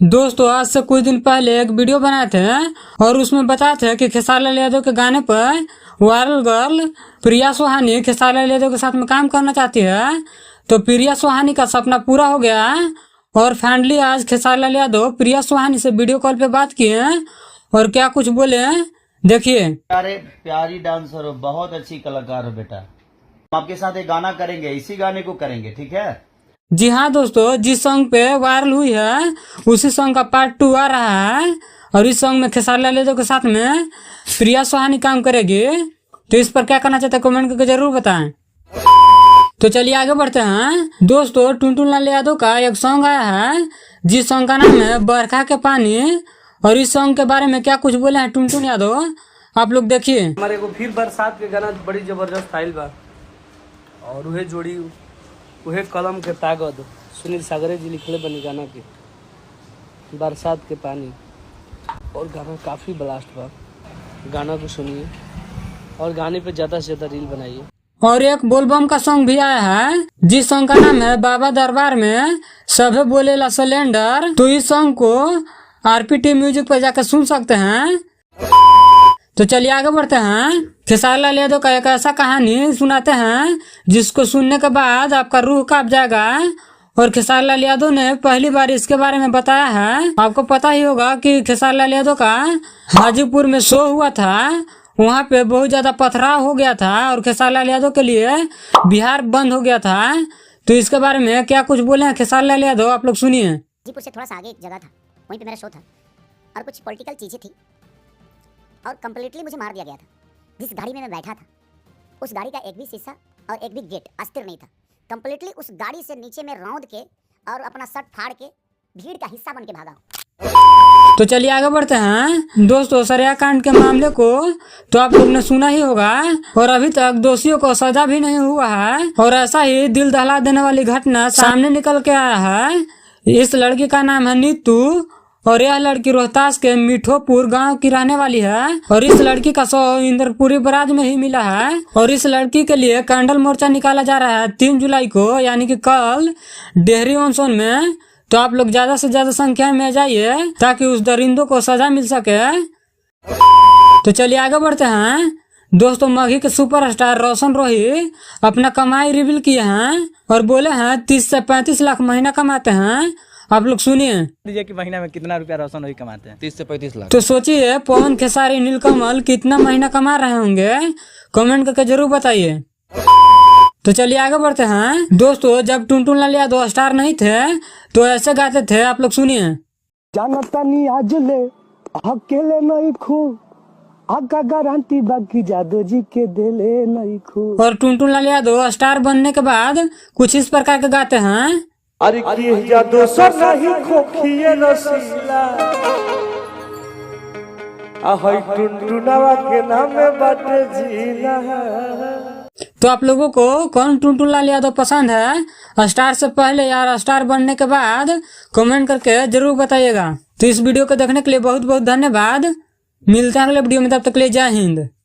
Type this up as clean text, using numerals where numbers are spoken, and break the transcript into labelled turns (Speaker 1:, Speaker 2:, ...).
Speaker 1: दोस्तों आज से कुछ दिन पहले एक वीडियो बनाए थे और उसमें बताए थे कि खेसारी लाल यादव के गाने पर वायरल गर्ल प्रिया सुहानी खेसारी लाल यादव के साथ में काम करना चाहती है। तो प्रिया सुहानी का सपना पूरा हो गया और फाइनली आज खेसारी लाल यादव प्रिया सुहानी से वीडियो कॉल पे बात किए और क्या कुछ बोले देखिए।
Speaker 2: प्यारे प्यारी डांसर हो, बहुत अच्छी कलाकार हो बेटा। हम आपके साथ एक गाना करेंगे, इसी गाने को करेंगे, ठीक है?
Speaker 1: जी हाँ दोस्तों, जिस सॉन्ग पे वायरल हुई है उसी सॉन्ग का पार्ट 2 आ रहा है और इस सॉन्ग में खेसारी लाल यादव के साथ में प्रिया सुहानी काम करेगी। तो इस पर क्या करना चाहते हैं कमेंट करके जरूर बताएं। तो चलिए आगे बढ़ते हैं। दोस्तों टुनटुन लाल यादव का एक सॉन्ग आया है जिस सॉन्ग का नाम है बरखा के पानी और इस सॉन्ग के बारे में क्या कुछ बोले हैं टुनटुन यादव, आप लोग देखिए।
Speaker 3: हमारे को फिर बरसात के गाना बड़ी जबरदस्त आइल बा और उहे जोड़ी उहे कलम के ताकत सुनील सागरे जी लिखले बनी गाना के बरसात के पानी और गाना काफ़ी ब्लास्ट बा। गाना को सुनिए और गाने पे ज़्यादा से ज़्यादा रील बनाइए।
Speaker 1: और एक बोलबम का सॉन्ग भी आया है जिस सॉन्ग का नाम है बाबा दरबार में सभे बोलेला सिलेंडर। तो इस सॉन्ग को RPT म्यूजिक पर जाकर सुन सकते हैं। तो चलिए आगे बढ़ते हैं। खेसारी लाल यादव का एक ऐसा कहानी सुनाते हैं जिसको सुनने के बाद आपका रूह कांप जाएगा। और खेसारी लाल यादव ने पहली बार इसके बारे में बताया है। आपको पता ही होगा कि खेसारी लाल यादव का हाजीपुर में शो हुआ था, वहाँ पे बहुत ज्यादा पथराव हो गया था और खेसारी लाल यादव के लिए बिहार बंद हो गया था। तो इसके बारे में क्या कुछ बोले हैं खेसारी लाल यादव, आप लोग सुनिए।
Speaker 4: हाजीपुर से थोड़ा सा आगे एक जगह था, वहीं पे मेरा शो था और कुछ पॉलिटिकल चीजें थी और कम्प्लीटली मुझे मार दिया गया था। जिस गाड़ी में मैं बैठा था उस गाड़ी का एक भी शीशा और एक भी गेट अस्थिर नहीं था। कम्प्लीटली उस गाड़ी से नीचे में रौंद के और अपना शर्ट फाड़ के भीड़ का हिस्सा बन के भागा।
Speaker 1: तो चलिए आगे बढ़ते हैं। दोस्तों सरिया कांड के मामले को तो आप लोग ने सुना ही होगा और अभी तक दोषियों को सजा भी नहीं हुआ है और ऐसा ही दिल दहला देने वाली घटना सामने निकल के आया है। इस लड़की का नाम है नीतू और यह लड़की रोहतास के मिठोपुर गांव की रहने वाली है और इस लड़की का शव इंद्रपुरी बराज में ही मिला है और इस लड़की के लिए कैंडल मोर्चा निकाला जा रहा है 3 जुलाई को, यानी कि कल डेहरी ऑन सोन में। तो आप लोग ज्यादा से ज्यादा संख्या में जाइए ताकि उस दरिंदों को सजा मिल सके। तो चलिए आगे बढ़ते हैं। दोस्तों मगही के सुपरस्टार रोशन रोही अपना कमाई रिवील किए हैं और बोले हैं 30 से 35 लाख महीना कमाते हैं। आप लोग सुनिए
Speaker 5: दीजिए कि महीना में कितना रुपया रोशन रोही कमाते हैं।
Speaker 6: 30 से 35 लाख।
Speaker 1: तो सोचिए पवन खेसारी नीलकमल कितना महीना कमा रहे होंगे, कमेंट करके जरूर बताइए। तो चलिए आगे बढ़ते हैं। दोस्तों जब टुनटुन लाल यादव स्टार नहीं थे तो ऐसे गाते थे, आप लोग सुनिए।
Speaker 3: जानता नहीं आज ले अकेले नहीं खू आका गारंटी बाकी जादू जी के दिले नहीं खू।
Speaker 1: और टुनटुन लाल यादव स्टार बनने के बाद कुछ इस प्रकार के गाते हैं।
Speaker 3: अरे की जादू सर नहीं खोखिए रसीला आहै टुनटुनावा के नाम में बाटे जीला।
Speaker 1: तो आप लोगों को कौन टुनटुन लाल यादव पसंद है, स्टार से पहले या स्टार बनने के बाद, कमेंट करके जरूर बताइएगा। तो इस वीडियो को देखने के लिए बहुत बहुत धन्यवाद। मिलते हैं अगले वीडियो में, तब तक के लिए जय हिंद।